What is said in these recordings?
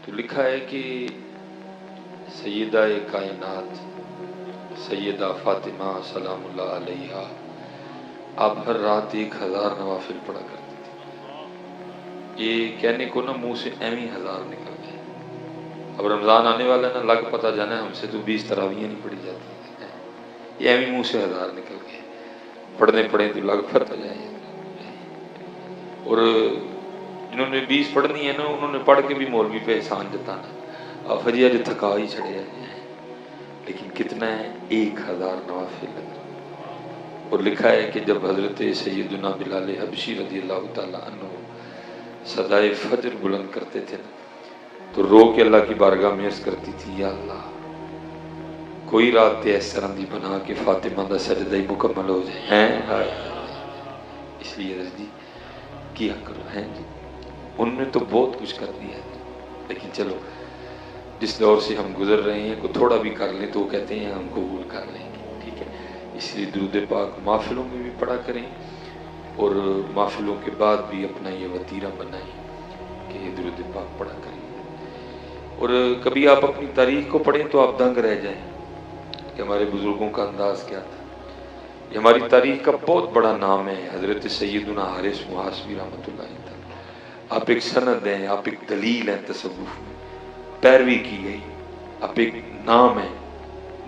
تو لکھا ہے کہ سیدہ کائنات سیدہ فاطمہ سلام اللہ علیہا آپ ہر رات 1000 نوافل پڑھا کرتی تھی۔ یہ کہنے کو نا منہ سے ایویں 1000 نکل گئے۔ اب رمضان آنے والا ہے نا، لگ پتہ جانا ہے ہم سے تو 20 تراویحیں نہیں پڑھی جاتی ہیں، یہ ایویں منہ سے 1000 نکل گئے، پڑھنے پڑھیں تو لگ پتہ جائے۔ اور جنہوں نے 20 پڑھنی ہے نا، انہوں نے پڑھ کے بھی مولوی پہ احسان جتانا، اب حجی اج تھکا ہی چھڑے ہیں، لیکن کتنا ہے 1000 نوافل۔ اور لکھا ہے کہ جب حضرت سیدنا بلال حبشی رضی اللہ تعالیٰ عنہ صدائے فجر بلند کرتے تھے نا، تو رو کے اللہ کی بارگاہ میں عرض کرتی تھی، یا اللہ کوئی رات تے اس طرح دی بنا کہ فاطمہ دا سجدہ ہی مکمل ہو جائے ہیں۔ اس لیے حضرت جی کیا کرو ہیں جی، ان نے تو بہت کچھ کر دیا ہے، لیکن چلو جس دور سے ہم گزر رہے ہیں کو تھوڑا بھی کر لیں تو وہ کہتے ہیں ہم قبول کر لیں گے، ٹھیک ہے۔ اس لیے درود پاک محفلوں میں بھی پڑھا کریں، اور محفلوں کے بعد بھی اپنا یہ وتیرہ بنائیں کہ درود پاک پڑھا کریں۔ اور کبھی آپ اپنی تاریخ کو پڑھیں تو آپ دنگ رہ جائیں کہ ہمارے بزرگوں کا انداز کیا تھا۔ یہ ہماری تاریخ کا بہت بڑا نام ہے حضرت سیدنا حارث محاسبی رحمۃ اللہ علیہ۔ آپ ایک سند ہیں، آپ ایک دلیل ہیں تصوف میں، پیروی کی گئی، آپ ایک نام ہے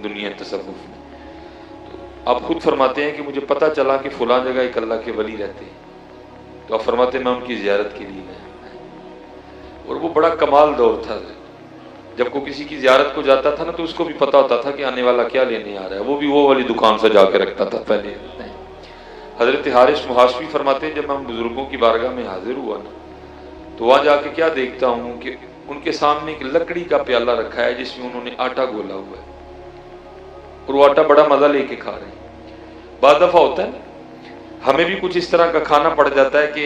دنیا تصوف میں۔ تو آپ خود فرماتے ہیں کہ مجھے پتہ چلا کہ فلاں جگہ ایک اللہ کے ولی رہتے ہیں، تو آپ فرماتے ہیں میں ان کی زیارت کے لیے گیا، اور وہ بڑا کمال دور تھا۔ جب کوئی کسی کی زیارت کو جاتا تھا نا تو اس کو بھی پتا ہوتا تھا کہ آنے والا کیا لینے آ رہا ہے، وہ بھی وہ والی دکان سے جا کے رکھتا تھا پہلے۔ حضرت حارث محاسبی فرماتے ہیں جب ہم بزرگوں کی بارگاہ میں حاضر ہوا نا تو وہاں جا کے کیا دیکھتا ہوں کہ ان کے سامنے ایک لکڑی کا پیالہ رکھا ہے جس میں انہوں نے آٹا گولا ہوا ہے، اور وہ آٹا بڑا مزہ لے کے کھا رہے ہیں۔ بعض دفعہ ہوتا ہے نا ہمیں بھی کچھ اس طرح کا کھانا پڑ جاتا ہے کہ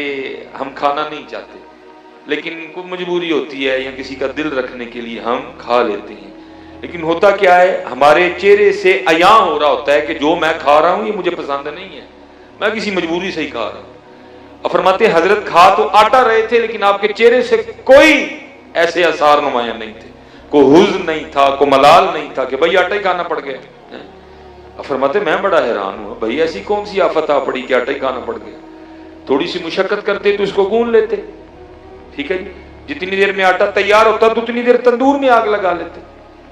ہم کھانا نہیں چاہتے، لیکن کوئی مجبوری ہوتی ہے یا کسی کا دل رکھنے کے لیے ہم کھا لیتے ہیں، لیکن ہوتا کیا ہے ہمارے چہرے سے عیاں ہو رہا ہوتا ہے کہ جو میں کھا رہا ہوں یہ مجھے پسند نہیں ہے، میں کسی مجبوری سے ہی کھا رہا ہوں۔ اور فرماتے حضرت کھا تو آٹا رہے تھے لیکن آپ کے چہرے سے کوئی ایسے آثار نمایاں نہیں تھے، کوئی حزن نہیں تھا، کوئی ملال نہیں تھا کہ بھائی آٹا ہی کھانا پڑ گیا۔ اور فرماتے میں بڑا حیران ہوں، بھائی ایسی کون سی آفت آ پڑی کہ آٹا ہی کھانا پڑ گیا، تھوڑی سی مشقت کرتے تو اس کو گون لیتے، ٹھیک ہے جی، جتنی دیر میں آٹا تیار ہوتا تو اتنی دیر تندور میں آگ لگا لیتے،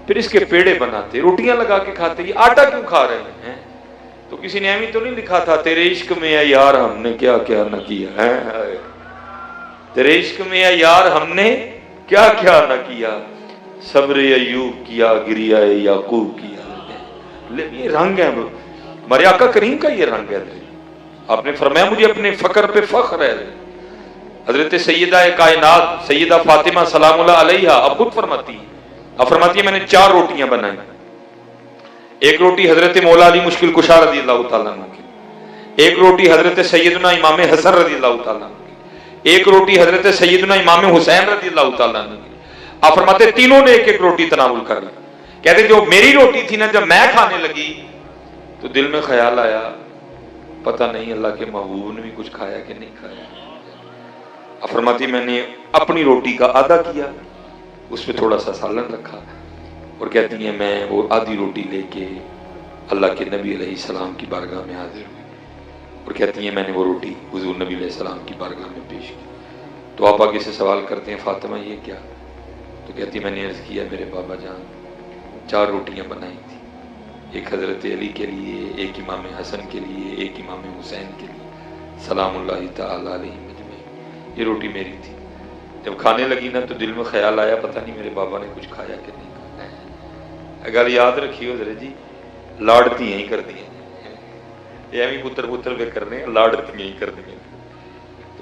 پھر اس کے پیڑے بناتے، روٹیاں لگا کے کھاتے، یہ آٹا کیوں کھا رہے ہیں؟ تو کسی نے ایویں تو نہیں لکھا تھا تیرے عشق میں اے یار ہم نے کیا کیا نہ کیا ہے، تیرے عشق میں اے یار ہم نے کیا کیا نہ کیا، صبر ایوب کیا گریہ یعقوب کیا۔ یہ رنگ ہے ہمارے آقا کریم کا، یہ رنگ ہے۔ آپ نے فرمایا مجھے اپنے فقر پہ فخر ہے۔ حضرت سیدہ کائنات سیدہ فاطمہ سلام اللہ علیہا اب خود فرماتی ہیں، اب فرماتی ہیں میں نے 4 روٹیاں بنائی، ایک روٹی حضرت مولا علی مشکل کشا رضی اللہ تعالیٰ عنہ کی، ایک روٹی حضرت سیدنا امام حسن رضی اللہ تعالیٰ عنہ کی، ایک روٹی حضرت سیدنا امام حسین رضی اللہ تعالیٰ عنہ کی۔ آپ فرماتے تینوں نے ایک ایک روٹی تناول کر لی۔ کہتے جو میری روٹی تھی نا جب میں کھانے لگی تو دل میں خیال آیا پتہ نہیں اللہ کے محبوب نے بھی کچھ کھایا کہ نہیں کھایا۔ فرماتی میں نے اپنی روٹی کا آدھا کیا، اس پہ تھوڑا سا سالن رکھا، اور کہتی ہیں میں وہ آدھی روٹی لے کے اللہ کے نبی علیہ السلام کی بارگاہ میں حاضر ہوئی، اور کہتی ہیں میں نے وہ روٹی حضور نبی علیہ السلام کی بارگاہ میں پیش کی۔ تو آپ آگے سے سوال کرتے ہیں فاطمہ یہ کیا؟ تو کہتی میں نے عرض کیا میرے بابا جان 4 روٹیاں بنائی تھی، ایک حضرت علی کے لیے، ایک امام حسن کے لیے، ایک امام حسین کے لیے سلام اللہ تعالیٰ علیہ مجمعین، یہ روٹی میری تھی۔ جب کھانے لگی نا تو دل میں خیال آیا پتہ نہیں میرے بابا نے کچھ کھایا کہ نہیں کھایا۔ اگر یاد رکھی ہو ذرا جی، لاڑتی ہیں ہی کر دی ہیں، یہ بھی پتر پتر پہ کر رہے ہیں، لاڑتی ہیں ہی کر دی ہیں۔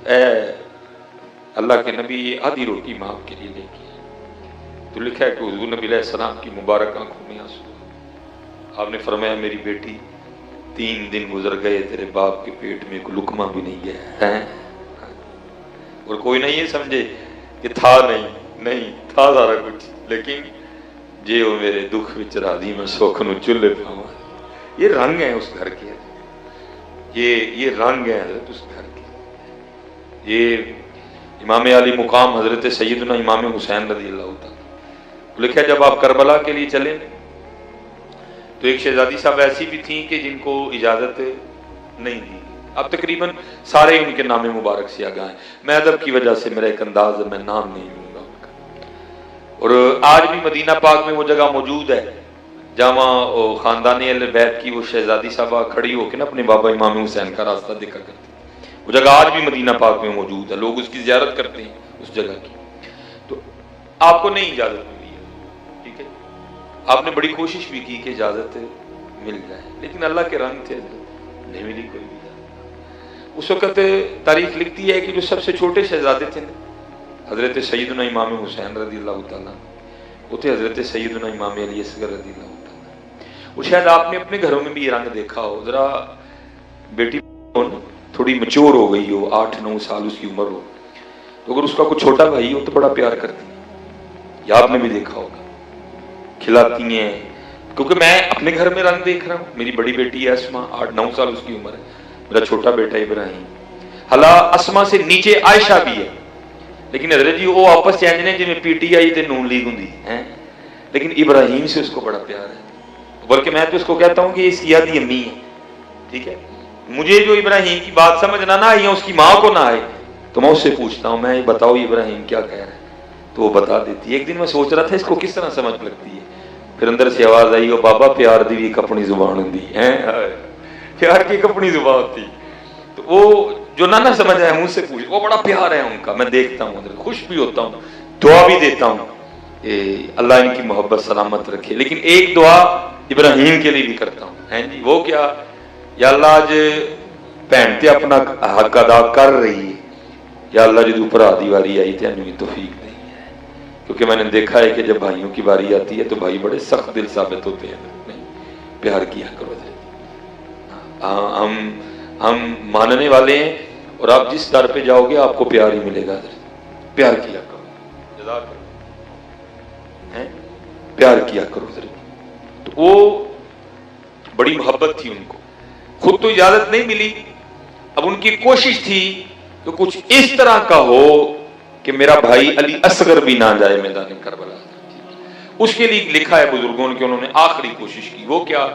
اے اللہ کے نبی یہ آدھی روٹی ماں کے لیے لے کے، تو لکھا ہے کہ حضور نبی علیہ السلام کی مبارک آنکھوں میں آنسو۔ آپ نے فرمایا میری بیٹی 3 دن گزر گئے تیرے باپ کے پیٹ میں کوئی لقمہ بھی نہیں گیا ہے، اور کوئی نہیں یہ سمجھے کہ تھا نہیں تھا سارا کچھ، لیکن جے وہ میرے دکھ وچ راضی میں سکھ نو چولہے پاواں۔ یہ رنگ ہے اس گھر کے، یہ رنگ ہے حضرت اس گھر کے۔ امام علی مقام حضرت سیدنا امام حسین رضی اللہ تعالیٰ لکھا جب آپ کربلا کے لیے چلے تو ایک شہزادی صاحب ایسی بھی تھیں کہ جن کو اجازت نہیں دی. اب تقریباً سارے ان کے نام مبارک سے آگاہ ہیں. میں ادب کی وجہ سے میرا ایک انداز ہے، میں نام نہیں لوں گا ان کا. اور آج بھی مدینہ پاک میں وہ جگہ موجود ہے جہاں خاندان اہل بیت کی وہ شہزادی صاحبہ کھڑی ہو کے نا اپنے بابا امام حسین کا راستہ دیکھا کرتی. وہ جگہ آج بھی مدینہ پاک میں موجود ہے، لوگ اس کی زیارت کرتے ہیں اس جگہ کی. تو آپ کو نہیں اجازت ملی ہے، ٹھیک ہے، آپ نے بڑی کوشش بھی کی کہ اجازت مل جائے، لیکن اللہ کے رنگ تھے، نہیں ملی کوئی بھی. اس وقت تاریخ لکھتی ہے کہ جو سب سے چھوٹے شہزادے تھے حضرت سیدنا امام حسین رضی اللہ تعالیٰ، وہ تھے حضرت سیدنا امام علی اصغر رضی اللہ تعالیٰ. اور شاید آپ نے اپنے گھروں میں بھی یہ رنگ دیکھا ہو، ذرا بیٹی تھوڑی میچور ہو گئی ہو، 8-9 سال اس کی عمر ہو، تو اگر اس کا کوئی چھوٹا بھائی ہو تو بڑا پیار کرتی ہے. یا آپ نے بھی دیکھا ہوگا، کھلاتی ہیں. کیونکہ میں اپنے گھر میں رنگ دیکھ رہا ہوں. میری بڑی بیٹی ہے اسما، 8-9 سال اس کی عمر ہے. میرا چھوٹا بیٹا ابراہیم، حالا اسما سے نیچے عائشہ بھی ہے، لیکن حضرت جی وہ آپس چینج نے جی میں پی ٹی آئی تے نون لیگ ہوں ہیں، لیکن ابراہیم سے اس کو بڑا پیار ہے. بلکہ میں تو اس کو کہتا ہوں کہ یہ سیاہ دی امی ہے، ٹھیک ہے. مجھے جو ابراہیم کی بات سمجھ نہ آئی ہے، اس کی ماں کو نہ آئے، تو میں اس سے پوچھتا ہوں، میں بتاؤ ابراہیم کیا کہہ رہا ہے، تو وہ بتا دیتی ہے. ایک دن میں سوچ رہا تھا اس کو کس طرح سمجھ لگتی ہے، پھر اندر سے آواز آئی، وہ بابا پیار دی بھی اپنی زبان ہوں ہیں، پیار کی اپنی زبان تھی. تو وہ جو نہ سمجھ آیا مجھ سے پوچھ، وہ بڑا پیار ہے ان کا. میں دیکھتا ہوں اندر خوش بھی ہوتا ہوں، دعا بھی دیتا ہوں اللہ ان کی محبت سلامت رکھے. لیکن ایک دعا ابراہیم کے لیے بھی کرتا ہوں، ہیں جی، وہ کیا، یا اللہ آج بہن تے اپنا حق ادا کر رہی ہے، یا اللہ جدو بھرا دی واری آئی تے انہوں توفیق نہیں ہے. کیونکہ میں نے دیکھا ہے کہ جب بھائیوں کی باری آتی ہے تو بھائی بڑے سخت دل ثابت ہوتے ہیں. نہیں، پیار کیا کرو. ہم ماننے والے ہیں، اور آپ جس در پہ جاؤ گے آپ کو پیار ہی ملے گا. پیار کیا کرو، جزاک اللہ، پیار کیا کرو. تو وہ بڑی محبت تھی ان کو. خود تو اجازت نہیں ملی، اب ان کی کوشش تھی کہ کچھ اس طرح کا ہو کہ میرا بھائی علی اصغر بھی نہ جائے میدان کربلا. اس کے لیے لکھا ہے بزرگوں نے کہ انہوں نے آخری کوشش کی. وہ کیا،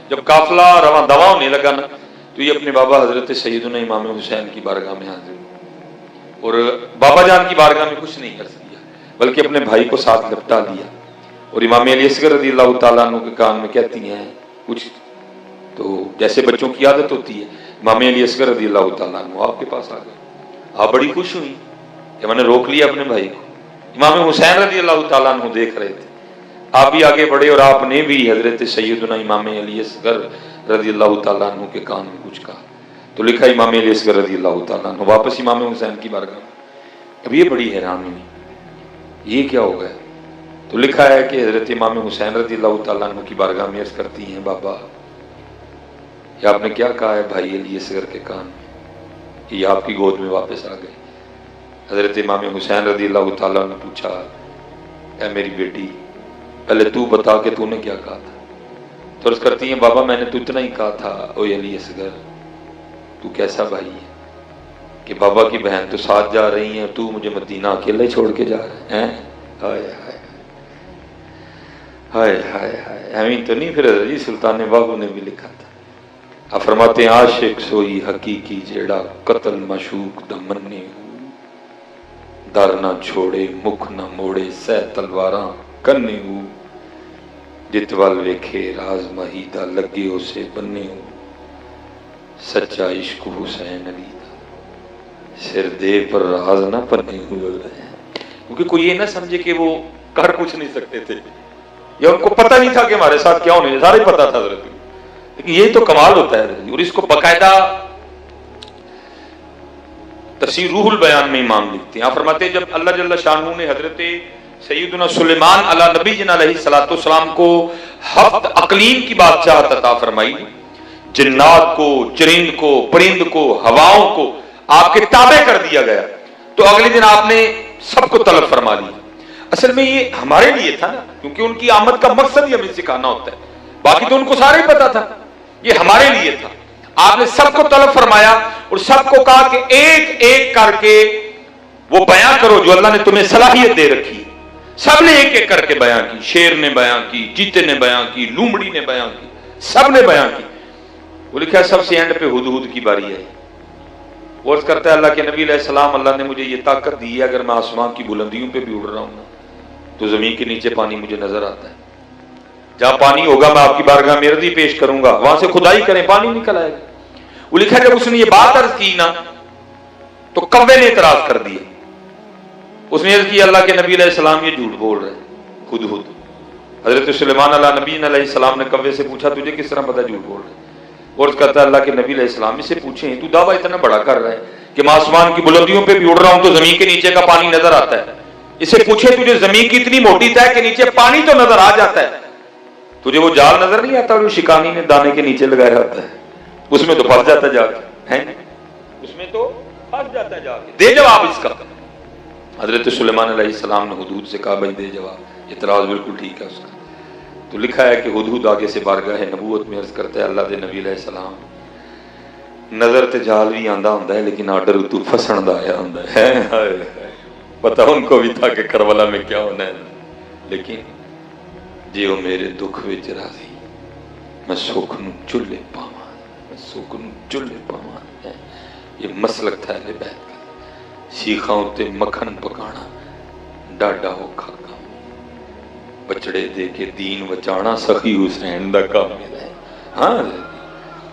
جب قافلہ رواں دواں ہونے لگا نا تو یہ اپنے بابا حضرت سیدنا امام حسین کی بارگاہ میں حاضر، اور بابا جان کی بارگاہ میں کچھ نہیں کر سکیا بلکہ اپنے بھائی کو ساتھ لپٹا لیا. اور امام علی اصغر رضی اللہ تعالیٰ عنہ کے کان میں کہتی ہیں کچھ، تو جیسے بچوں کی عادت ہوتی ہے، امام علی اصغر رضی اللہ تعالیٰ عنہ آپ کے پاس آ گئے. آپ بڑی خوش ہوئی کہ میں نے روک لیا اپنے بھائی کو. امام حسین رضی اللہ تعالیٰ عنہ دیکھ رہے تھے، آپ بھی آگے بڑھے اور آپ نے بھی حضرت سیدنا امام علی اصغر رضی اللہ تعالیٰ عنہ کے کان میں کچھ کہا. تو لکھا امام علی اصغر رضی اللہ تعالیٰ عنہ واپس امام حسین کی بارگاہ میں. اب یہ بڑی حیران ہوئی، یہ کیا ہو گیا. تو لکھا ہے کہ حضرت امام حسین رضی اللہ تعالیٰ عنہ کی بارگاہ میں عرض کرتی ہیں، بابا یہ آپ نے کیا کہا ہے بھائی علی اصغر کے کان میں، یہ آپ کی گود میں واپس آ گئے. حضرت امام حسین رضی اللہ تعالیٰ نے پوچھا، اے میری بیٹی پہلے تو بتا کہ تو نے کیا کہا تھا. تو عرض کرتی ہیں، بابا میں نے تو اتنا ہی کہا تھا، او علی اصغر تو کیسا بھائی ہے کہ بابا کی بہن تو ساتھ جا رہی ہیں، تو مجھے مدینہ اکیلے چھوڑ کے جا رہے ہیں. ہائے ہائے ہائے ہائے ہائے، ایویں تو نہیں. پھر حضرت سلطان باہو نے بھی لکھا تھا، آپ فرماتے ہیں، عاشق سوئی حقیقی جیڑا قتل مشوق دا مننے، در نہ چھوڑے مکھ نہ موڑے سہ تلواراں کنے ہو، جت وال ویکھے راز مہیدہ لگے اسے بننے ہو، سچا عشق حسین علی دا سر دے پر راز نہ پنے ہوئے. کیونکہ کوئی یہ نہ سمجھے کہ وہ کر کچھ نہیں سکتے تھے، یا ان کو پتہ نہیں تھا کہ ہمارے ساتھ کیا ہونے، سارے پتہ تھا حضرت. لیکن یہ تو کمال ہوتا ہے، اور اس کو باقاعدہ تفسیر روح البیان میں امام لکھتے ہیں. آپ فرماتے ہیں، جب اللہ جل شانہ نے حضرت سیدنا سلیمان علی نبی جنا علیہ السلام کو 7 اقلیم کی بادشاہت عطا فرمائی، جنات کو، چرند کو، پرند کو، ہواؤں کو آپ کے تابع کر دیا گیا، تو اگلے دن آپ نے سب کو طلب فرما لیا. اصل میں یہ ہمارے لیے تھا نا، کیونکہ ان کی آمد کا مقصد ہی ہمیں سکھانا ہوتا ہے. باقی تو ان کو سارے ہی پتا تھا، یہ ہمارے لیے تھا. آپ نے سب کو طلب فرمایا اور سب کو کہا کہ ایک ایک کر کے وہ بیان کرو جو اللہ نے تمہیں صلاحیت دے رکھی ہے. سب نے ایک ایک کر کے بیان کی. شیر نے بیان کی, چیتے نے بیان کی, لومڑی نے بیان کی, سب نے بیان کی. وہ لکھا سب سے اینڈ پہ ہدہد کی باری ہے. وہ عرض کرتا ہے اللہ کے نبی علیہ السلام, اللہ نے مجھے یہ طاقت دی ہے, اگر میں آسمان کی بلندیوں پہ بھی اڑ رہا ہوں تو زمین کے نیچے پانی مجھے نظر آتا ہے. جہاں پانی ہوگا میں آپ کی بارگاہ میں عرضی پیش کروں گا, وہاں سے کھدائی کریں پانی نکل آئے گا. وہ لکھا جب اس نے یہ بات عرض کی نا تو کوے نے اعتراض کر دیا. اس نے عرض کی اللہ کے نبی علیہ السلام یہ جھوٹ بول رہے ہدہد. حضرت سلیمان علیہ نبی علیہ السلام نے کوے سے پوچھا تجھے کس طرح پتا جھوٹ بول رہے؟ اور اس کہتا ہے اللہ کے نبی علیہ السلام اس سے پوچھیں تو دعویٰ اتنا بڑا کر رہا ہے کہ میں آسمان کی بلندیوں پہ بھی اڑ رہا ہوں تو زمین کے نیچے کا پانی نظر آتا ہے. اسے پوچھے تجھے زمین کی اتنی موٹی تہ کہ نیچے پانی تو نظر آ جاتا ہے, تجھے وہ جال نظر نہیں آتا جو شکانی نے دانے کے نیچے لگایا ہوتا ہے, اس میں تو پھنس جاتا جا کے, اس میں تو پھنس جاتا جا کے. دے جواب اس کا. حضرت سلیمان علیہ السلام نے ہدہد سے کہا بھائی دے جواب, اعتراض بالکل ٹھیک ہے اس کا. تو لکھا ہے کہ ہدہد آگے سے بارگاہ نبوت میں عرض کرتا ہے اللہ دے نبی علیہ السلام نظر تے جال بھی آندا ہوندا ہے لیکن آرڈر تو پھسن دا آیا ہوندا ہے. پتہ ان کو بھی تھا کہ کربلا میں کیا ہونا ہے, لیکن جی وہ میرے دکھ وچ راضی میں سکھ نو چلے پاواں, میں سکھ نو چلے پاواں. یہ مسلک تھا اہل بیت کا. شیخاں تے مکھن پکانا ڈاڈا اوکھا کام, بچڑے دے کے دین بچانا سخی حسین دا کام ہے. ہاں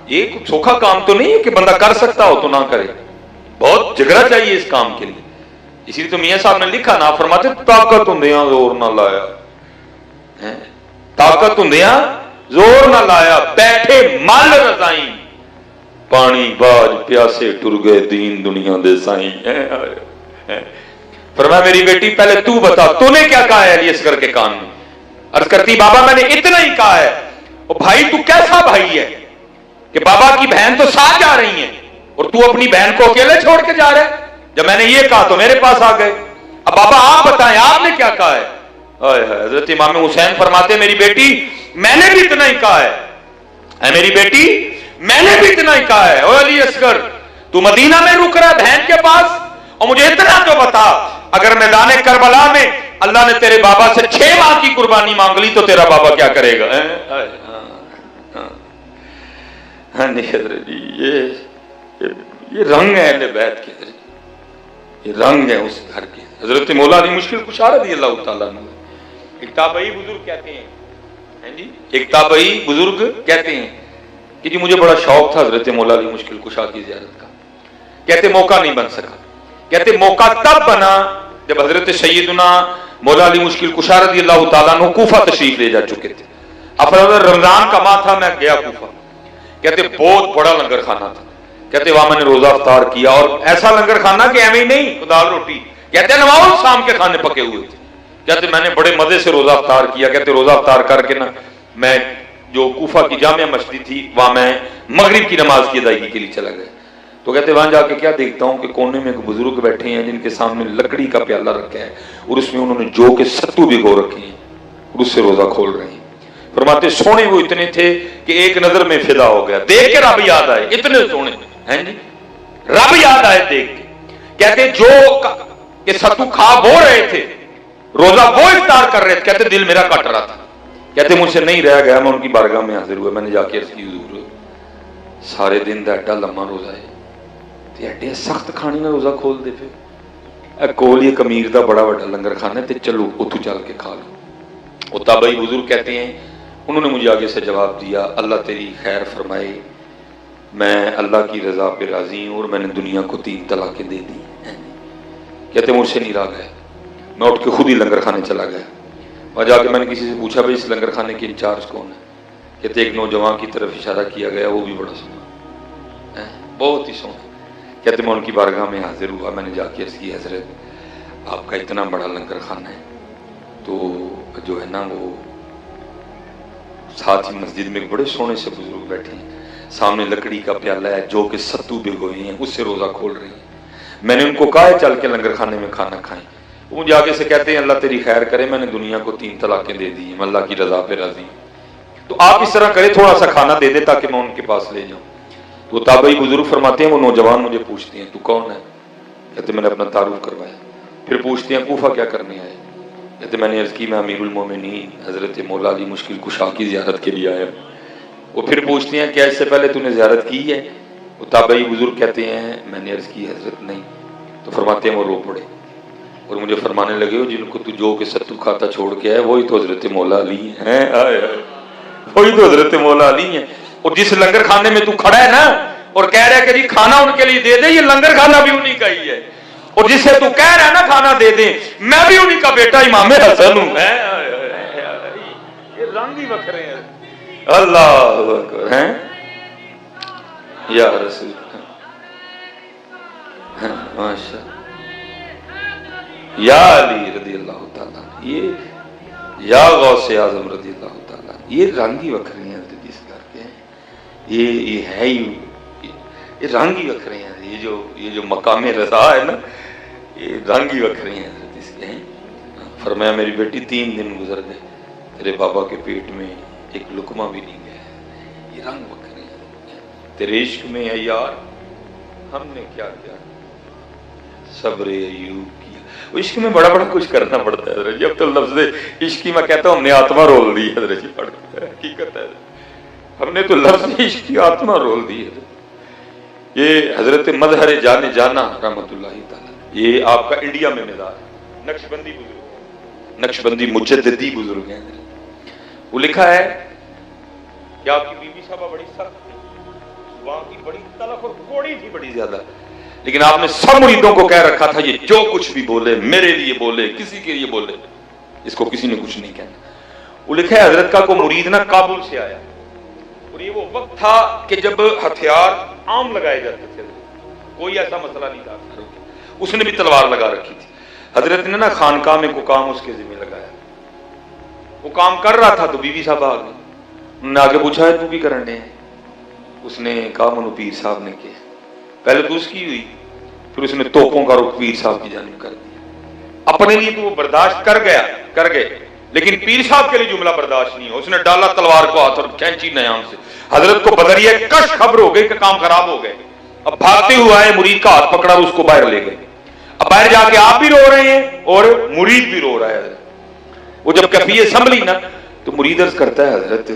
یہ سوکھا کام تو نہیں ہے کہ بندہ کر سکتا ہو تو نہ کرے, بہت جگرا چاہیے اس کام کے لیے. اسی لیے تو میاں صاحب نے لکھا نا فرماتے طاقت ہوندیاں زور نہ لایا, طاقت ہوندیاں زور نہ لایا, بیٹھے مل رضائیں پانی باج پیاسے ٹر گئے دین دنیا دے سائیں. فرمایا میری بیٹی پہلے تو بتا تو نے کیا کہا ہے علی اصغر کے کان میں؟ عرض کرتی بابا میں نے اتنا ہی کہا ہے. او بھائی تو کیسا بھائی ہے کہ بابا کی بہن تو ساتھ جا رہی ہیں اور تو اپنی بہن کو اکیلے چھوڑ کے جا رہا ہے؟ جب میں نے یہ کہا تو میرے پاس آ گئے. اب بابا آپ بتائیں آپ نے کیا کہا ہے؟ حضرت امام حسین فرماتے میری بیٹی میں نے بھی اتنا ہی کہا ہے, اے میری بیٹی میں نے بھی اتنا ہی کہا ہے. او علی اصغر تو مدینہ میں رک رہا ہے بہن کے پاس, اور مجھے اتنا تو بتا اگر میدان کربلا میں اللہ نے تیرے بابا سے 6 ماہ کی قربانی مانگ لی تو تیرا بابا کیا کرے گا؟ حضرت یہ رنگ ہے اہل بیت کے, یہ رنگ ہے اس گھر کے. حضرت مولا علی مشکل کشا رضی اللہ تعالیٰ عنہ ایک تابعی بزرگ کہتے ہیں جی, ایک تابعی بزرگ کہتے ہیں کہ جی مجھے بڑا شوق تھا حضرت مولا علی مشکل کشا کی زیارت کا. کہتے موقع نہیں بن سکا. کہتے موقع تب بنا جب حضرت سیدنا مولا علی مشکل کشا رضی اللہ تعالیٰ عنہ کوفہ تشریف لے جا چکے تھے. اب رمضان کا ماہ تھا, میں گیا کوفہ. کہتے بہت بڑا لنگر خانہ تھا. کہتے وہاں میں نے روزہ افطار کیا, اور ایسا لنگر خانہ کہ ایویں نہیں دال روٹی, کہتے ہیں نماز شام کے کھانے پکے ہوئے تھے. کہتے میں نے بڑے مزے سے روزہ افطار کیا. کہتے روزہ افطار کر کے نا میں جو کوفہ کی جامع مسجد تھی وہاں میں مغرب کی نماز کی ادائیگی کے لیے چلا گیا. تو کہتے وہاں جا کے کیا دیکھتا ہوں کہ کونے میں ایک بزرگ بیٹھے ہیں جن کے سامنے لکڑی کا پیالہ رکھا ہے اور اس میں انہوں نے جو کے ستو بھگو رکھے ہیں اور اس سے روزہ کھول رہے ہیں. فرماتے سونے وہ اتنے تھے کہ ایک نظر میں فدا ہو گیا, دیکھ کے رب یاد آئے, اتنے سونے ہیں جی, رب یاد آئے دیکھ کے. کہتے جو کہ ستو کھا وہ رہے تھے, روزہ وہ افطار کر رہے تھے, کہتے دل میرا کٹ رہا تھا. کہتے مجھ سے نہیں رہ گیا, میں ان کی بارگاہ میں حاضر ہوا. میں نے جا کے عرض کی حضور سارے دن دا ایڈا لمبا روزہ ہے تے ایڈے سخت کھانے نہ روزہ کھول دے پھر کول یہ کمیر دا بڑا بڑا لنگر کھانا ہے تے چلو اتو چل کے کھا لو. وہ تابعی بزرگ کہتے ہیں انہوں نے مجھے آگے سے جواب دیا اللہ تیری خیر فرمائے, میں اللہ کی رضا پہ راضی ہوں اور میں نے دنیا کو 3 طلاقیں دے دی. کہتے مجھ سے نہیں رہا گیا, میں اٹھ کے خود ہی لنگر خانے چلا گیا. اور جا کے میں نے کسی سے پوچھا بھائی اس لنگر خانے کے انچارج کون ہے؟ کہتے ایک نوجوان کی طرف اشارہ کیا گیا, وہ بھی بڑا سونا, بہت ہی سونا. کہتے میں ان کی بارگاہ میں حاضر ہوا. میں نے جا کے عرض کی حضرت آپ کا اتنا بڑا لنگر خانہ ہے تو جو ہے نا وہ ساتھ ہی مسجد میں ایک بڑے سونے سے بزرگ بیٹھے ہیں, سامنے لکڑی کا پیالہ ہے جو کہ ستو بھگوئے ہیں اس سے روزہ کھول رہی ہیں. میں نے ان کو کہا ہے چل کے لنگر خانے میں کھانا کھائیں. وہ مجھے آگے سے کہتے ہیں اللہ تیری خیر کرے, میں نے دنیا کو 3 طلاقیں دے دی ہیں, میں اللہ کی رضا پہ راضی ہوں. تو آپ اس طرح کرے تھوڑا سا کھانا دے دے تاکہ میں ان کے پاس لے جاؤں. تو تابعی بزرگ فرماتے ہیں وہ نوجوان مجھے پوچھتے ہیں تو کون ہے؟ کہتے میں نے اپنا تعارف کروایا. پھر پوچھتے ہیں کوفہ کیا کرنے آئے؟ کہتے میں نے عرض کی میں امیر المومنین حضرت مولا علی مشکل کشا کی زیارت کے لیے آیا ہوں۔ وہ پھر پوچھتے ہیں کیا اس سے پہلے تو نے زیارت کی ہے؟ وہ تابعی بزرگ کہتے ہیں میں نے عرض کی حضرت نہیں۔ تو فرماتے ہیں وہ رو پڑے اور مجھے فرمانے لگے جن کو تو جو کہ ستو کھاتا چھوڑ کے ہے وہی تو حضرت مولا علی ہیں، وہی تو حضرت مولا علی ہیں۔ اور جس لنگر کھانے میں تو کھڑا ہے نا اور کہہ رہا ہے کہ جی کھانا ان کے لیے دے دے، یہ لنگر کھانا بھی انہی کا ہی ہے، اور جس سے تو کہہ رہا ہے نا کھانا دے دیں، میں بھی انہی کا بیٹا امام حسن ہوں۔ یہ رنگ ہی بکھرے ہیں۔ اللہ اکبر ہیں یا رسول ماشاء یا علی رضی اللہ تعالیٰ، یہ یا غوث اعظم رضی اللہ تعالیٰ، یہ رنگ ہی وکھرے ہیں جس گھر کے ہیں، یہ ہے ہی، یہ رنگ ہی وکھرے ہیں، یہ جو مقام رضا ہے نا، یہ رنگ ہی وکھرے ہیں جس کے ہیں۔ فرمایا میری بیٹی 3 دن گزر گئے تیرے بابا کے پیٹ میں ایک لقمہ بھی نہیں گیا، یہ رنگ وکھرے ہیں۔ تیرے عشق میں ہے یار ہم نے کیا کیا، صبر ایوب کیا۔ عشق میں بڑا کچھ کرنا پڑتا ہے حضرت جی، اب تو لفظ عشق کی میں کہتا ہوں ہم نے آتما رول دی حضرت جی، پڑھ کے حقیقت ہے ہم نے تو لفظ عشق کی آتما رول دی حضرت۔ یہ حضرت مظہر جان جانا رحمت اللہ تعالی، یہ آپ کا انڈیا میں مزار ہے، نقشبندی بزرگ، نقشبندی مجددی بزرگ ہیں۔ وہ لکھا ہے کہ آپ کی بی بی صاحبہ بڑی سخت تھی، زبان کی بڑی تلخ اور کوڑی تھی بڑی زیادہ، لیکن آپ نے سب مریدوں کو کہہ رکھا تھا یہ جو کچھ بھی بولے میرے لیے بولے، کسی کے لیے بولے، اس کو کسی نے کچھ نہیں کہنا۔ وہ لکھا ہے حضرت کا کوئی مرید نہ کابل سے آیا، اور یہ وہ وقت تھا کہ جب ہتھیار عام لگائے جاتے تھے، کوئی ایسا مسئلہ نہیں تھا، اس نے بھی تلوار لگا رکھی تھی۔ حضرت نے نا خانقاہ میں کو کام اس کے ذمہ لگایا، وہ کام کر رہا تھا تو بی بی صاحب آ گئی، انہوں نے آگے پوچھا ہے تو بھی کرنے ہیں؟ اس نے کہا منو پیر صاحب نے کیا، پہلے تو اس کی ہوئی، پھر اس نے توپوں کا رخ پیر صاحب کی جانب کر دیا۔ اپنے لیے تو وہ برداشت کر گئے، لیکن پیر صاحب کے لیے جملہ برداشت نہیں ہو، اس نے ڈالا تلوار کو ہاتھ اور کھینچی نیام سے، حضرت کو بدریہ کش خبر ہو گئی کہ کام خراب ہو گئے۔ اب بھاگتے ہوئے آئے، مرید کا ہاتھ پکڑا اور اس کو باہر لے گئے۔ اب باہر جا کے آپ بھی رو رہے ہیں اور مرید بھی رو رہا ہے۔ وہ جب کیفیت سنبھلی نا تو مرید عرض کرتا ہے حضرت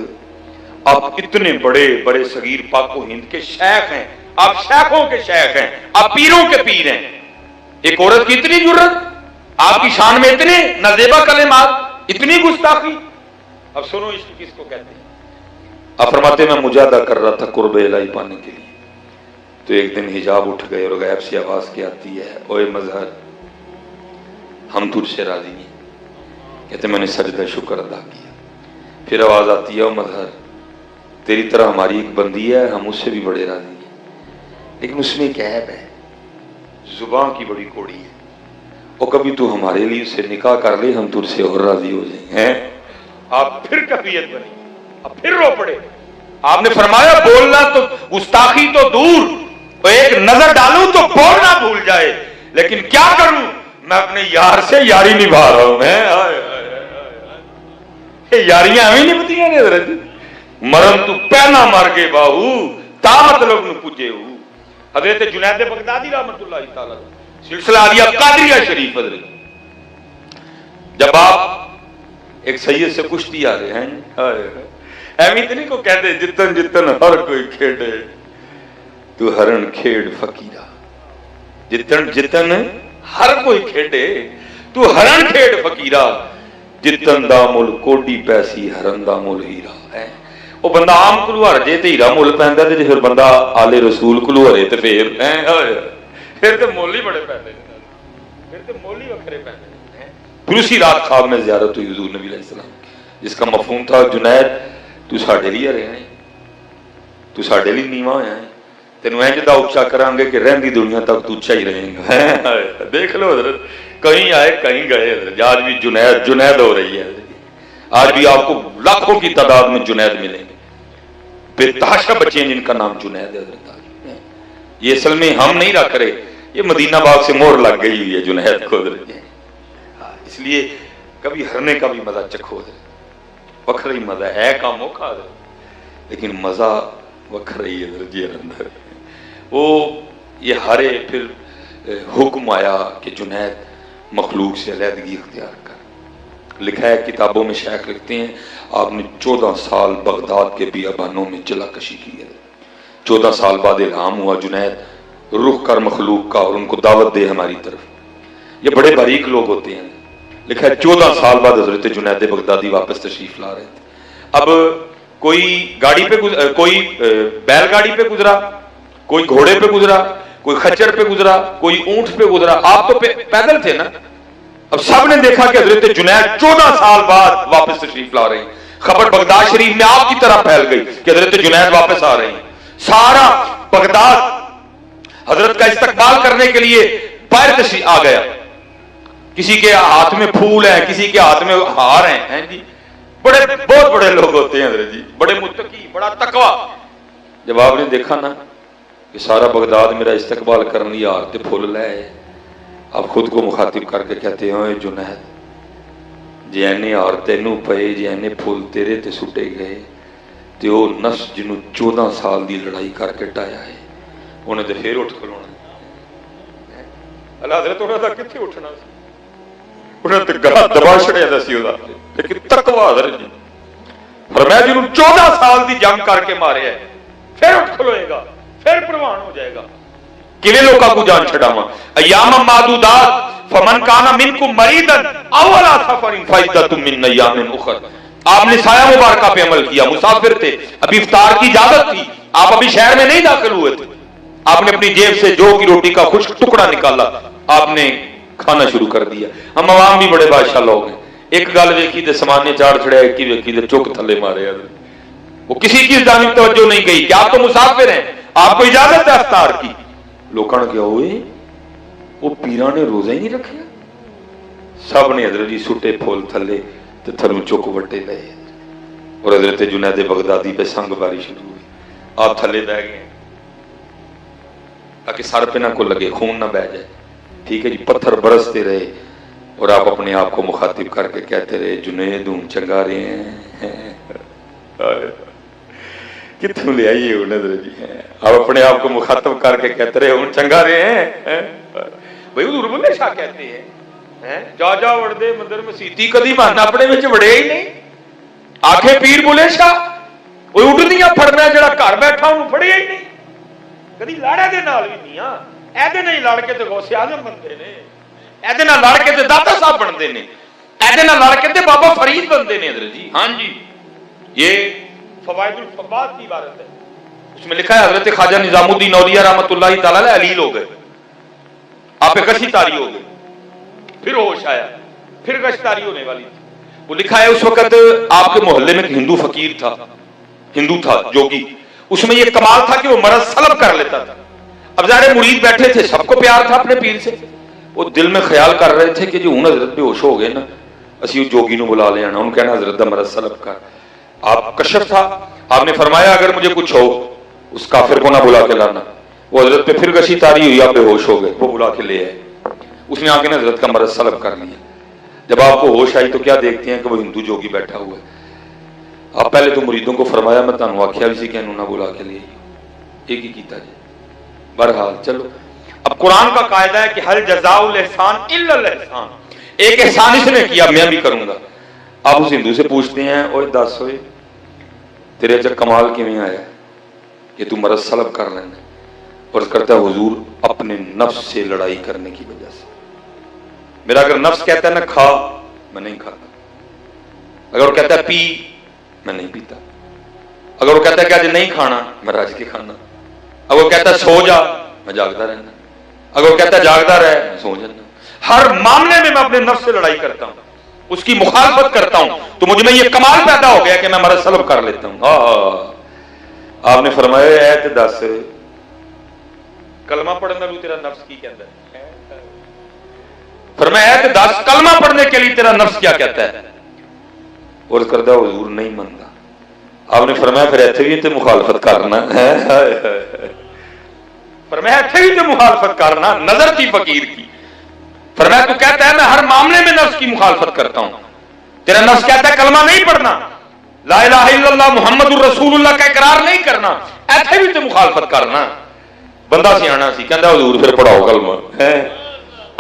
آپ اتنے بڑے بڑے صغیر پاک و ہند کے شیخ ہیں، آپ شیخوں کے شیخ ہیں، آپ پیروں کے پیر ہیں، ایک عورت کی اتنی جرت، آپ کی شان میں اتنے نازیبہ کلمات، اتنی گستاخی۔ اب سنو عشق کس کو کہتے ہیں۔ آپ فرماتے میں مجاہدہ کر رہا تھا قرب الہی پانے کے لیے، تو ایک دن حجاب اٹھ گئے اور غیب سے آواز کی آتی ہے اوے مظہر ہم تجھ سے راضی ہیں۔ کہتے میں نے سجدہ شکر ادا کیا۔ پھر آواز آتی ہے او مظہر تیری طرح ہماری ایک بندی ہے، ہم اس سے بھی بڑے راضی ہیں، لیکن اس میں ایک عیب ہے، زبان کی بڑی کوڑی ہے، اور کبھی تو ہمارے لیے اسے نکاح کر لے ہم تجھ سے اور راضی ہو جائیں ہیں۔ آپ پھر کفیت بنی، اب پھر رو پڑے۔ آپ نے فرمایا بولنا تو گستاخی تو دور، ایک نظر ڈالوں تو بولنا بھول جائے، لیکن کیا کروں میں اپنے یار سے یاری نبھا رہا ہوں۔ یاریاں ہمیں نہیں بتیاں نے حضرت مرم تو پہنا مار کے باہو تا مطلب نو پوجے ہو۔ حضرت جنید بغدادی رحمت اللہ تعالی سلسلہ عالیہ قادریہ شریف حضرت، جب آپ ایک سید سے کشتی آ رہے ہیں، اہمیت نہیں کو کہتے جتن جتن ہر کوئی کھیڑے تو ہرن کھیڑ فقیرہ، جتن جتن ہر کوئی کھیڑے تو ہرن کھیڑ فقیرہ، جتن دا مل کوڈی پیسی ہرن دا مل ہیرا ہے۔ وہ بندہ عام کلو ہر جے تے ہیرا مل پیندا تے پھر بندہ آل رسول کلو ہرے تے پھر تے مول ہی بڑے پیندے، پھر تے مول ہی وکھرے پیندے۔ پھر اسی رات خواب میں زیارت ہوئی حضور نبی علیہ السلام، جس کا مفہوم تھا جنید تو ساڈے لیے رہنا ہے، تو ساڈے لیے نیواں ہویا ہے، تینوں انج دا اچا کران گے کہ رہندی دنیا تک تو اچا ہی رہیں گا۔ دیکھ لو حضرت کہیں آئے کہیں گئے حضرت، آج بھی جنید ہو رہی ہے، آج بھی آپ کو لاکھوں کی تعداد میں جنید ملیں گے، بے تحاشا بچے ہیں جن کا نام جنید ہے حضرت۔ یہ اصل میں ہم نہیں رکھ رہے، یہ مدینہ باغ سے مہر لگ گئی ہوئی ہے جنید کو حضرت، اس لیے کبھی ہرنے کا بھی مزہ چکھو حضرت، وکھرا ہی مزہ ہے کا موقع حضرت، لیکن مزہ وکھرا ہی حضرت جی اندر۔ وہ یہ ہرے پھر حکم آیا کہ جنید مخلوق سے علیحدگی اختیار کر. لکھا ہے کتابوں میں، شیخ لکھتے ہیں آپ نے 14 سال بغداد کے بیابانوں میں چلا کشی کی ہے. 14 سال بعد الہام ہوا جنید رخ کر مخلوق کا اور ان کو دعوت دے ہماری طرف. یہ بڑے باریک لوگ ہوتے ہیں. لکھا ہے 14 سال بعد حضرت جنید بغدادی واپس تشریف لا رہے تھے. اب کوئی گاڑی پہ کوئی بیل گاڑی پہ گزرا، کوئی گھوڑے پہ گزرا، کوئی خچر پہ گزرا، کوئی اونٹ پہ گزرا، آپ تو پیدل تھے نا. اب سب نے دیکھا کہ حضرت جنید 14 سال بعد واپس تشریف لا رہے ہیں. خبر بغداد شریف میں آپ کی طرح پھیل گئی کہ حضرت جنید واپس آ رہے ہیں. سارا بغداد حضرت کا استقبال کرنے کے لیے باہر تشریف آ گیا. کسی کے ہاتھ میں پھول ہیں، کسی کے ہاتھ میں ہار ہیں جی. بہت بڑے لوگ ہوتے ہیں حضرت جی، بڑے متقی، بڑا تقوی. جب آپ نے دیکھا نا کہ سارا بغداد میرا استقبال کرنے لیا، ہار تے پھول لے، آپ خود کو مخاطب کر کے کہتے ہیں جنید جی اینے ہار تینوں پئے، جی اینے پھول تیرے تے سٹے گئے تے او نفس جنوں 14 سال دی لڑائی کر کے ٹایا ہے انہیں تے پھر اٹھ کھلونا. اللہ حضرت انہوں نے کتنے اٹھنا سی، انہیں تے گلا دبا چھڑیا دا سی اودا. لیکن تقوی حضرت جی فرمایا جنوں 14 سال دی جنگ کر کے مارے ہے پھر اٹھ کھلوئے گا، پھر پروان ہو جائے گا. کنے لوگوں کو جان چھڑاواں ایام معدودات فمن کان منکم مریضا او علی سفر فعدۃ من ایام اخر. آپ نے سایہ مبارکہ پہ عمل کیا، مسافر تھے، ابھی افطار کی اجازت تھی، آپ ابھی شہر میں نہیں داخل ہوئے تھے. آپ نے اپنی جیب سے جو کی روٹی کا خشک ٹکڑا نکالا، آپ نے کھانا شروع کر دیا. ہم عوام بھی بڑے بادشاہ لوگ ہیں. ایک گل ویکھی تے سمانے چاڑ چھڑیا، ایک ہی ویکھی تے چک تھلے مارے. وہ کسی کی جانب توجہ نہیں گئی کہ آپ تو مسافر ہیں، آپ کو اجازت ہے افطار کی. لوگوں نے کیا ہوئے وہ پیران نے روزہ ہی نہیں رکھا. سب نے حضرت جی سٹے پھول تھلے تے تھلوں چک وٹے لے اور حضرت جنید بغدادی پہ سنگ باری شروع ہوئی. آپ تھلے بہ گئے تاکہ سر پہ نہ کو لگے، خون نہ بہ جائے. ٹھیک ہے جی، پتھر برستے رہے اور آپ اپنے آپ کو مخاطب کر کے کہتے رہے جنید ہوں چنگا رہے ہیں. کتوں لے آئیے حضرت جی. آپ اپنے آپ کو مخاطب کر کے کہتے رہے ہوں چنگا رہے ہیں. بھائی حضور بلے شاہ کہتے ہیں جا جا وڑ دے مندر مسیتی کدی من اپنے وچ وڑے ہی نہیں. آکھے پیر بلے شاہ وہ اڈنیاں پھڑنا جڑا گھر بیٹھا انہوں پھڑیا ہی نہیں. کدی لاڑے دے نال بھی نہیں. ہاں ایدے نہیں لڑ کے تے غوث اعظم بنتے نے، ایدے نال لڑ کے تے داتا صاحب بنتے نے، ایدے نال لڑ کے تے بابا فرید بنتے نے حضرت جی. ہاں جی، یہ فوائد الفباد کی عبارت ہے. اس میں لکھا ہے حضرت خواجہ نظام الدین اولیاء رحمۃ اللہ تعالی علیہ علیل ہو گئے، آپ پہ گشی تاری ہو گئی، پھر ہوش آیا، پھر گشت تاری ہونے والی تھی. وہ لکھا ہے اس وقت آپ کے محلے میں ایک ہندو فقیر تھا، ہندو تھا جوگی. اس میں یہ کمال تھا کہ وہ مرض سلب کر لیتا تھا. اب ظاہر مرید بیٹھے تھے، سب کو پیار تھا اپنے پیر سے. وہ دل میں خیال کر رہے تھے کہ جو ہوں حضرت بے ہوش ہو گئے نا، اسی جوگی نو بلا لے آنا، انہوں کہنا حضرت دا مرض سلب کر. آپ کشف تھا، آپ نے فرمایا اگر مجھے کچھ ہو اس کافر کو نہ بلا کے لانا. وہ حضرت پہ پھر گشی تاری ہوئی، آپ بے ہوش ہو گئے، وہ بلا کے لے آئے. اس نے آ کے نا حضرت کا مرض سلب کر لیا. جب آپ کو ہوش آئی تو کیا دیکھتے ہیں کہ وہ ہندو جوگی بیٹھا ہوا ہے. آپ پہلے تو مریدوں کو فرمایا میں تانوں آکھیا بھی سی کہ انہوں نہ بلا کے لے ایک ہی کیتا جی. بہرحال چلو، اب قرآن کا قاعدہ ہے کہ ہر جزاء الاحسان الا الاحسان. ایک احسان اس نے کیا میں بھی کروں گا. آپ اس ہندو سے پوچھتے ہیں اوے دس ہوئے تیرے اچھا کمال کیویں آیا کہ تو مرض سلب کر لینا؟ اور کرتا ہے حضور اپنے نفس سے لڑائی کرنے کی وجہ سے. میرا اگر نفس کہتا ہے نا کھا، میں نہیں کھاتا. اگر وہ کہتا ہے پی، میں نہیں پیتا. اگر وہ کہتا ہے کہ آج نہیں کھانا، میں راج کے کھانا. اگر وہ کہتا ہے سو جا، میں جاگتا رہنا. اگر وہ کہتا ہے جاگتا رہے، میں سو جانا. ہر معاملے میں اپنے نفس سے لڑائی کرتا ہوں، اس کی مخالفت کرتا ہوں. تو مجھ میں یہ کمال پیدا ہو گیا کہ میں مرض سلب کر لیتا ہوں. آپ نے فرمایا ہے کہ دس کلمہ پڑھنے لوں تیرا نفس کی کہتا ہے. فرمایا ہے کہ دس کلمہ پڑھنے کے لیے تیرا نفس کیا کہتا ہے؟ اور کردہ حضور نہیں منتا. آپ نے فرمایا پھر ایتھے بھی تے مخالفت کرنا. فرمایا ایتھے بھی تے مخالفت کرنا. نظر تھی فقیر کی. فرمایا تو کہتا ہے میں ہر معاملے میں نفس کی مخالفت کرتا ہوں. تیرا نفس کہتا ہے کلمہ نہیں پڑھنا، لا الہ الا اللہ محمد الرسول اللہ کا اقرار نہیں کرنا، ایتھے بھی تے مخالفت کرنا. بندہ سیانا سی کہندا حضور پھر پڑھاؤ کلمہ.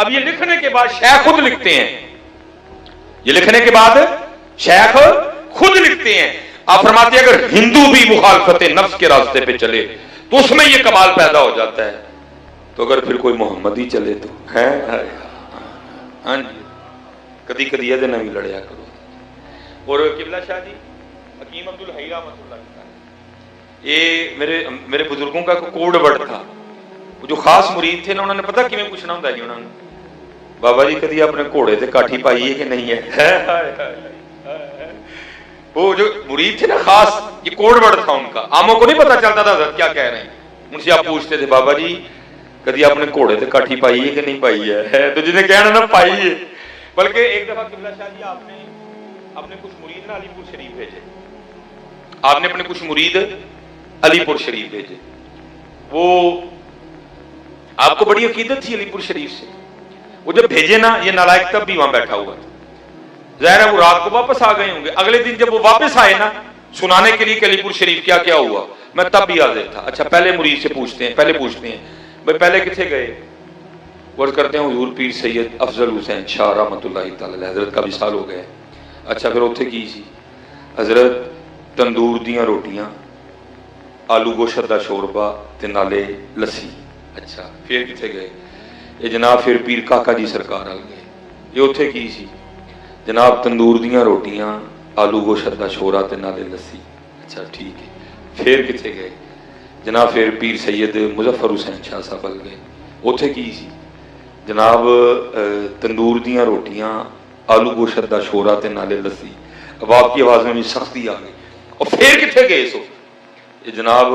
اب یہ لکھنے کے بعد شیخ خود لکھتے ہیں، یہ لکھنے کے بعد شیخ خود لکھتے ہیں، آپ فرماتے ہیں اگر ہندو بھی مخالفت نفس کے راستے پہ چلے تو اس میں یہ کمال پیدا ہو جاتا ہے، تو اگر پھر کوئی محمدی چلے تو ہے ہاں جی کدی کدی یہ بھی لڑیا کرو۔ اور قبلہ شاہ جی حکیم عبد الحی رحمۃ اللہ علیہ، یہ میرے بزرگوں کا کوڈ ورڈ تھا، جو خاص مرید تھے نا انہوں نے پتہ کیویں پوچھنا ہوندا جی انہوں نے، بابا جی کدی اپنے گھوڑے تے کاٹھی پائی ہے کہ نہیں ہے؟ وہ جو مرید تھے نا خاص، یہ کوڈ ورڈ تھا ان کا، عاموں کو نہیں پتہ چلتا تھا حضرت کیا کہہ رہے ہیں، ان سے آپ پوچھتے تھے بابا جی کدی اپنے گھوڑے تے کاٹھی پائی ہے کہ نہیں پائی ہے؟ تو جنہیں کہنا نا پائی ہے۔ بلکہ ایک دفعہ قبلہ شاہ جی آپ نے اپنے کچھ مرید نا علی پور شریف بھیجے، آپ نے اپنے کچھ مرید علی پور شریف بھیجے، وہ آپ کو بڑی عقیدت تھی علی پور شریف سے، وہ جب بھیجے نا یہ نالائق تب بھی وہاں بیٹھا ہوا تھا، ظاہر ہے وہ رات کو واپس آ گئے ہوں گے، اگلے دن جب وہ واپس آئے نا سنانے کے لیے کہ علی پور شریف کیا کیا ہوا، میں تب بھی حاضر تھا۔ اچھا پہلے مرید سے پوچھتے ہیں، پہلے پوچھتے ہیں بھائی پہلے کتنے گئے؟ ورد کرتے ہیں حضور پیر سید افضل حسین شاہ رحمۃ اللہ تعالی علیہ حضرت کا وصال ہو گیا۔ اچھا پھر اتنے کی سی؟ حضرت تندور دیاں روٹیاں، آلو گوشت دا شوربا تے نالے لسی۔ اچھا پھر کتنے گئے؟ یہ جناب پھر پیر کاکا جی سرکار آ گئے، یہ اتنے کی سی؟ جناب تندور دیاں روٹیاں، آلو گوشت دا شوربا تے نالے لسی۔ اچھا ٹھیک ہے، پھر کتنے گئے؟ جناب پھر پیر سید مظفر حسین شاہ صاحب آ گئے، اتنے کی سی؟ جناب تندور دیاں روٹیاں، آلو گوشت دا شوربا تے نالے لسی۔ اب آپ کی آواز میں بھی سختی آ گئی۔ اور پھر کتنے گئے سو؟ جناب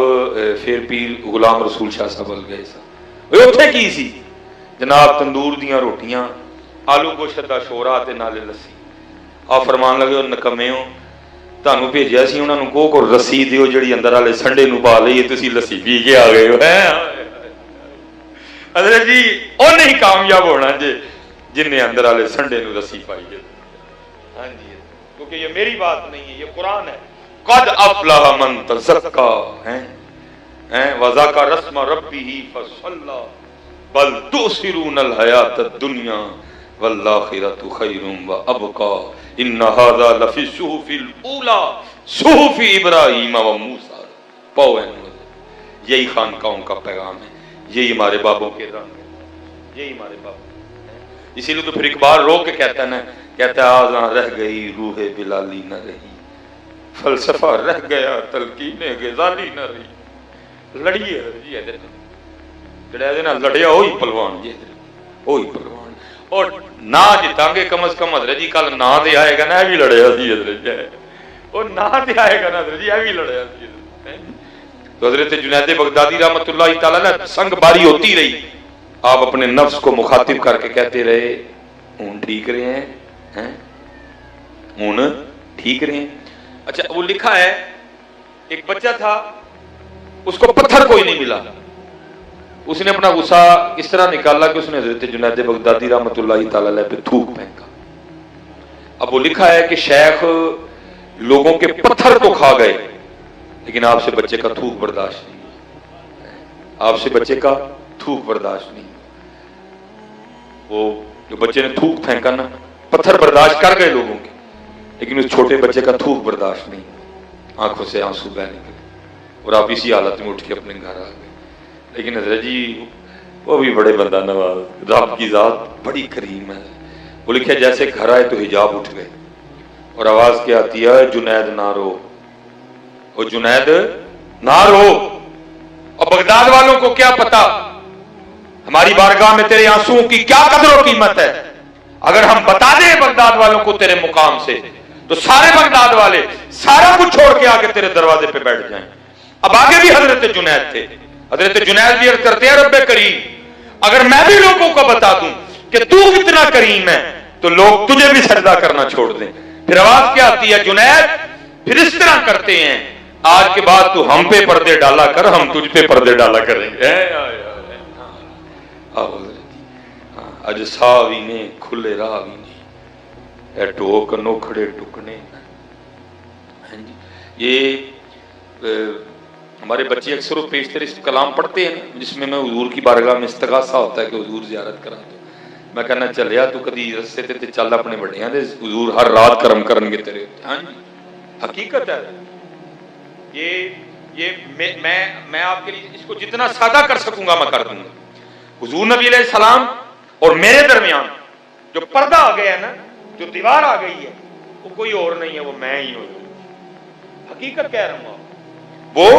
پھر پیر غلام رسول شاہ صاحب ال گئے سا، اتنے کی سی؟ جناب تندور دیاں روٹیاں، آلو گوشت دا شوربا تے نالے لسی۔ آپ فرمان لگے نکمے ہو، تانوں بھیجیا سی انہاں نوں کوہ کو رسی دیو جڑی اندر والے سنڈے نوں پا لئیے، تسی لسی پی کے آ گئے ہو۔ حضرت جی وہ نہیں کامیاب ہونا جی جن نے اندر والے سنڈے نوں رسی پائی ہے۔ ہاں جی کیونکہ یہ میری بات نہیں ہے، یہ قرآن ہے۔ قد افلح من تزکا وذکر اسم ربہ فصلی بل تؤثرون الحیاۃ الدنیا والآخرۃ خیر وابقی ان ھذا لفی الصحف الاولی صحف ابراہیم وموسیٰ۔ یہی خانقاہوں کا پیغام ہے، یہی ہمارے بابوں کے رنگ ہے، یہی ہمارے بابوں۔ اسی لیے تو پھر اقبال رو کے کہتا ہے نا، کہتا ہے آزاں رہ گئی روح بلالی نہ رہی، فلسفہ رہ گیا تلقین غزالی نہ رہی۔ لڑیے جی ادھر جڑا دے نال لڑیا وہی پہلوان جی، وہی پہلوان۔ اور نہ جتاں گے کم از کم حضرت جی کل نہ دے آئے گا نا بھی لڑیا سی حضرت جی، اور نہ دے آئے گا نا حضرت جی بھی لڑیا سی۔ تو حضرت جنید بغدادی رحمۃ اللہ تعالی نے سنگ باری ہوتی رہی، آپ اپنے نفس کو مخاطب کر کے کہتے رہے ہوں ٹھیک رہے ہیں، ہوں ٹھیک رہے ہیں۔ اچھا وہ لکھا ہے ایک بچہ تھا، اس کو پتھر کوئی نہیں ملا، اس نے اپنا غصہ اس طرح نکالا کہ اس نے حضرت جنید بغدادی رحمۃ اللہ تعالی علیہ پہ تھوک پھینکا۔ اب وہ لکھا ہے کہ شیخ لوگوں کے پتھر تو کھا گئے لیکن آپ سے بچے کا تھوک برداشت نہیں، آپ سے بچے کا تھوک برداشت نہیں۔ وہ جو بچے نے تھوک پھینکا نا، پتھر برداشت کر گئے لوگوں کے لیکن اس چھوٹے بچے کا تھوک برداشت نہیں، آنکھوں سے آنسو بہہ نکلے اور آپ اسی حالت میں اٹھ کے اپنے گھر آ گئے۔ لیکن حضرت جی وہ بھی بڑے بندہ نواز، رب کی ذات بڑی کریم ہے۔ وہ لکھے جیسے گھر آئے تو حجاب اٹھ گئے اور آواز کیا آتی ہے جنید نہ رو، اور جنید نہ رو۔ اور بغداد والوں کو کیا پتا ہماری بارگاہ میں تیرے آنسوؤں کی کیا قدر و قیمت ہے، اگر ہم بتا دیں بغداد والوں کو تیرے مقام سے تو سارے بغداد والے سارا کچھ چھوڑ کے آگے تیرے دروازے پہ بیٹھ جائیں۔ اب آگے بھی حضرت جنید تھے، حضرت جنید بھی عرض کرتے ہیں رب کریم اگر میں بھی لوگوں کو بتا دوں کہ تو کتنا کریم ہے تو لوگ تجھے بھی سجدہ کرنا چھوڑ دیں۔ پھر آواز کیا آتی ہے جنید پھر اس طرح کرتے ہیں، آج کے بعد تو ہم پہ پردے ڈالا کر، ہم تجھ پہ پردے ڈالا کریں گے۔ اج سا بھی نے کھلے راہ بھی نہیں، اے ٹوک نوکھڑے ٹکنے۔ یہ ہمارے بچے اکثر و بیشتر اس کلام پڑھتے ہیں جس میں حضور کی بارگاہ میں استغاثہ ہوتا ہے کہ حضور زیارت کرا دو۔ میں کہنا چلیا تو کدی رستے تے چل اپنے بڑیاں دے، حضور ہر رات کرم کرنگے تیرے۔ ہاں جی حقیقت ہے یہ میں آپ کے لیے اس کو جتنا سادہ کر سکوں گا میں کر دوں گا۔ حضور نبی علیہ السلام اور میرے درمیان جو پردہ آ گیا ہے نا، جو دیوار آ گئی ہے، وہ کوئی اور نہیں ہے، وہ میں ہی ہوں۔ حقیقت کہہ رہا ہوں، وہ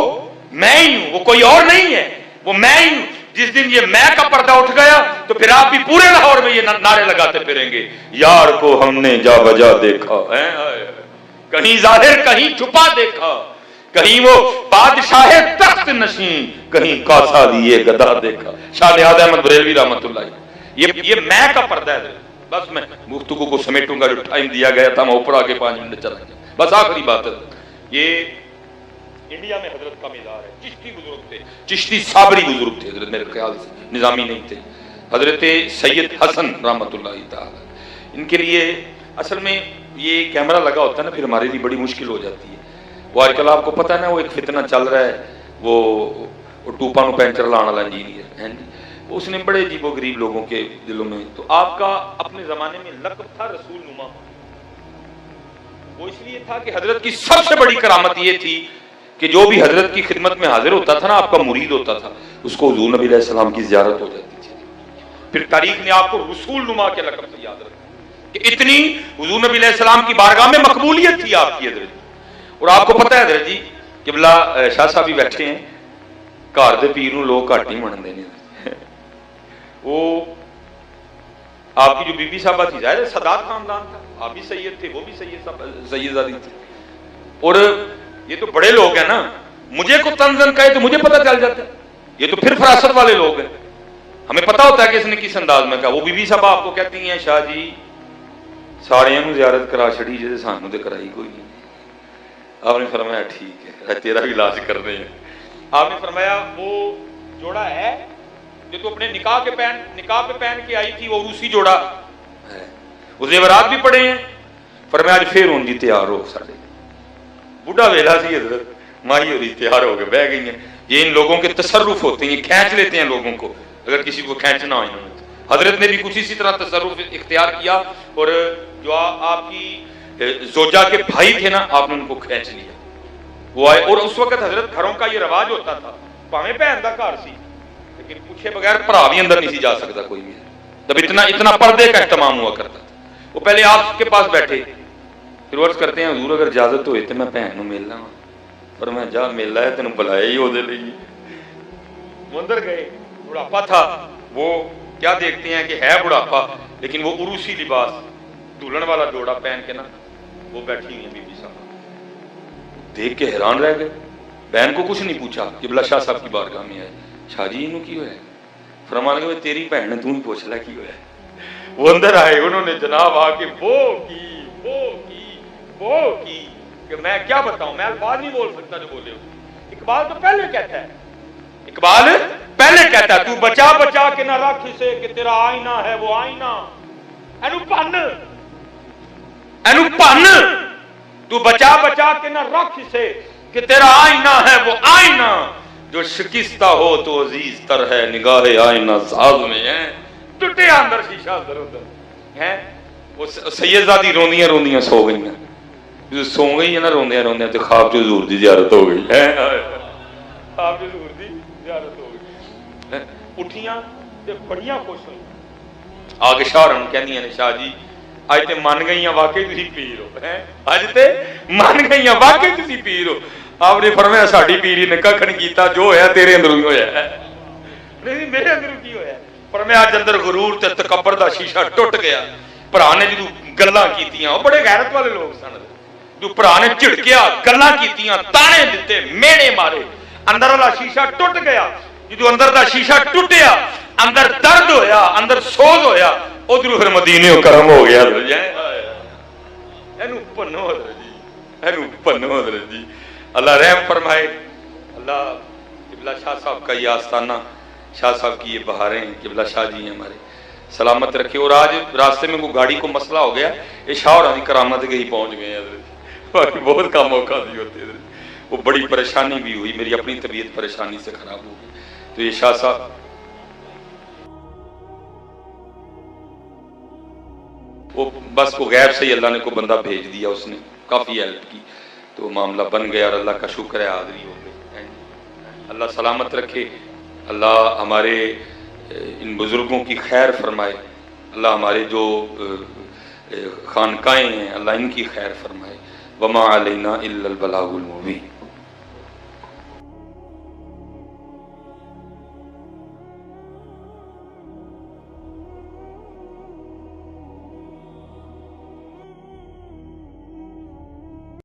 میں ہی ہوں، وہ کوئی اور نہیں ہے، وہ میں ہی ہوں۔ جس دن یہ میں کا پردہ اٹھ گیا تو پھر آپ بھی پورے لاہور میں یہ نعرے لگاتے پھریں گے، یار کو ہم نے جا بجا دیکھا، کہیں ظاہر کہیں چھپا دیکھا، کہیں وہ بادشاہ تخت نشین، کہیں کاسا لیے گدا دیکھا۔ شاہ نہاد احمد بریلوی رحمۃ اللہ علیہ۔ یہ میں کا پردہ ہے۔ بس میں گفتگو کو سمیٹوں گا، جو ٹائم دیا گیا تھا میں اوپر آگے 5 منٹ چلا گیا۔ بس آخری بات ہے، یہ انڈیا میں حضرت کا مزار ہے، چشتی بزرگ تھے، چشتی صابری بزرگ تھے حضرت، میرے خیال سے نظامی نہیں تھے۔ حضرت سید حسن رحمۃ اللہ تعالی، ان کے لیے اصل میں یہ کیمرہ لگا ہوتا ہے نا، پھر ہمارے لیے بڑی مشکل ہو جاتی ہے۔ وہ آج کل آپ کو پتہ ہے نا، وہ ایک فتنہ چل رہا ہے، وہ ٹوپا نو پینچر لانے والا انجینئر ہے، اس نے بڑے عجیب و غریب لوگوں کے دلوں میں، تو آپ کا اپنے زمانے میں لقب تھا رسول نما۔ وہ اس لیے تھا کہ حضرت کی سب سے بڑی کرامت یہ تھی کہ جو بھی حضرت کی خدمت میں حاضر ہوتا تھا نا، آپ کا مرید ہوتا تھا، اس کو حضور نبی علیہ السلام کی زیارت ہو جاتی تھی۔ پھر تاریخ نے آپ کو رسول نما کے لقب سے یاد رکھا کہ اتنی حضور نبی علیہ السلام کی بارگاہ میں مقبولیت تھی آپ کی حضرت۔ اور آپ کو پتہ ہے حضرت جی، قبلہ شاہ صاحب بھی بیٹھے ہیں، گھر دے پیر نوں لوگ گھٹ ہی منتے ہیں۔ وہ آپ کی جو بی بی صاحبہ تھی، ظاہر ہے سادات خاندان تھا، آپ بھی سید تھے، وہ بھی سید زادی تھے، اور یہ تو بڑے لوگ ہیں نا، مجھے کو تنزن کہے تو مجھے پتہ چل جاتا ہے، یہ تو پھر فراست والے لوگ ہیں، ہمیں پتہ ہوتا ہے کہ اس نے کس انداز میں کہا۔ وہ بی بی صاحبہ آپ کو کہتی ہیں، شاہ جی سارے نوں زیارت کرا چھڑی جے سانوں تے کرائی کوئی نہیں۔ آپ نے فرمایا ٹھیک ہے، تیرا بھی علاج کر رہے ہیں۔ آپ نے فرمایا وہ جوڑا ہے جو تو اپنے نکاح پہ پہن کے آئی تھی، وہ روسی جوڑا ہے، وہ زیورات بھی پڑے ہیں۔ فرمایا آج پھر ہوں دی تیار ہو، سارے بڑھا ویلا سی حضرت، مائی ہو رہی تیار ہو کے بہ گئی ہیں۔ یہ ان لوگوں کے تصرف ہوتے ہیں، یہ کھینچ لیتے ہیں لوگوں کو، اگر کسی کو کھینچنا ہو انہوں نے۔ حضرت نے بھی کچھ اسی طرح تصرف اختیار کیا، اور جو آپ کی زوجہ کے بھائی تھے نا، آپ نے ان کو کھینچ لیا، وہ آئے۔ اور اس وقت حضرت گھروں کا یہ رواج ہوتا تھا، پاویں بہن دا گھر سی لیکن پوچھے بغیر بھرا بھی اندر نہیں سی جا سکتا کوئی بھی، جب اتنا پردے کا اہتمام ہوا کرتا تھا۔ وہ پہلے آپ کے پاس بیٹھے، پھر عرض کرتے ہیں حضور اگر اجازت ہوئے تو میں بہن نوں ملنا وا، پر میں جا ملنا ہے تینوں بلایا ہی وہ دے لئی۔ وہ اندر گئے، بڑھاپا تھا، وہ کیا دیکھتے ہیں کہ ہے بڑھاپا، لیکن وہ عروسی لباس دلہن والا جوڑا پہن کے نا وہ بیٹھی ہوئی ہیں بی بی صاحب، دیکھ کے حیران رہ گئے۔ بہن کو کچھ نہیں پوچھا، قبلہ شاہ صاحب کی بارگاہ میں آئے، شاہ جی انہوں کی ہویا ہے؟ فرمان لگے تیری بہن تو ہی پوچھ لے کی ہویا ہے۔ وہ اندر آئے، انہوں نے جناب آ کے وہ کی کہ میں کیا بتاؤں، میں الفاظ نہیں بول سکتا جو بولے ہو۔ اقبال تو پہلے کہتا ہے، اقبال پہلے کہتا ہے، تو بچا بچا کے نہ رکھ اسے کہ تیرا آئینہ ہے وہ آئینہ، اینو پن تو بچا بچا کے نہ رکھ اسے کہ تیرا آئینہ ہے وہ آئینہ، جو شکستہ ہو تو عزیز تر ہے نگاہ آئینہ ساز میں ہے۔ ٹوٹے اندر شیشہ در ادھر ہے۔ وہ سیدزادی روندیاں روندیاں سو گئی ہیں، جو سو گئی ہے نا روندیاں روندیاں، تو خواب جو حضور دی زیارت ہو گئی ہے، خواب جو حضور دی زیارت ہو گئی۔ اٹھیاں تے بڑیاں خوش ہوئی، آگے شاہ رن کہنی ہیں شاہ جی آج تے من گئی ہیں واقعی تسی پیر ہو، آج تے من گئی ہیں واقعی تسی پیر ہو۔ آپ نے فرمایا ساڈی پیری نے ککھ نہیں کیتا، جو ہویا تیرے اندروں ہی ہویا ہے، نہیں میرے اندروں کی ہویا ہے۔ فرمایا اج اندر غرور تے تکبر دا شیشہ ٹوٹ گیا۔ بھرا نے جدوں گلاں کیتیاں، وہ بڑے غیرت والے لوگ سن، جو بھرا نے جھڑکیا، گلاں کیتیاں، تانے دتے، میڑے مارے، اندر والا شیشہ ٹوٹ گیا۔ جدوں اندر دا شیشہ ٹوٹیا، اندر درد ہویا، اندر سوز ہویا، ادھر پھر مدینے کرم ہو گیا۔ اینو پنو حضرت جی، اینو پنو حضرت جی، اللہ رحم فرمائے۔ اللہ قبلہ شاہ صاحب کا یہ آستانہ، شاہ صاحب کی یہ بہاریں، قبلہ شاہ جی ہیں ہمارے، سلامت رکھے۔ اور آج راستے میں کوئی گاڑی کو مسئلہ ہو گیا، یہ شاہ اور آدھی کرامت کے ہی پہنچ گئے ہیں حضرت، باقی بہت کام موقع دی ہوتے ہیں۔ وہ بڑی پریشانی بھی ہوئی، میری اپنی طبیعت پریشانی سے خراب ہو گئی، تو یہ شاہ صاحب وہ بس کو غیب سے ہی اللہ نے کو بندہ بھیج دیا، اس نے کافی ہیلپ کی تو معاملہ بن گیا، اور اللہ کا شکر ہے حاضری ہو گئی۔ اللہ سلامت رکھے، اللہ ہمارے ان بزرگوں کی خیر فرمائے، اللہ ہمارے جو خانقاہیں ہیں اللہ ان کی خیر فرمائے۔ وما علینا الا البلاغ المبین۔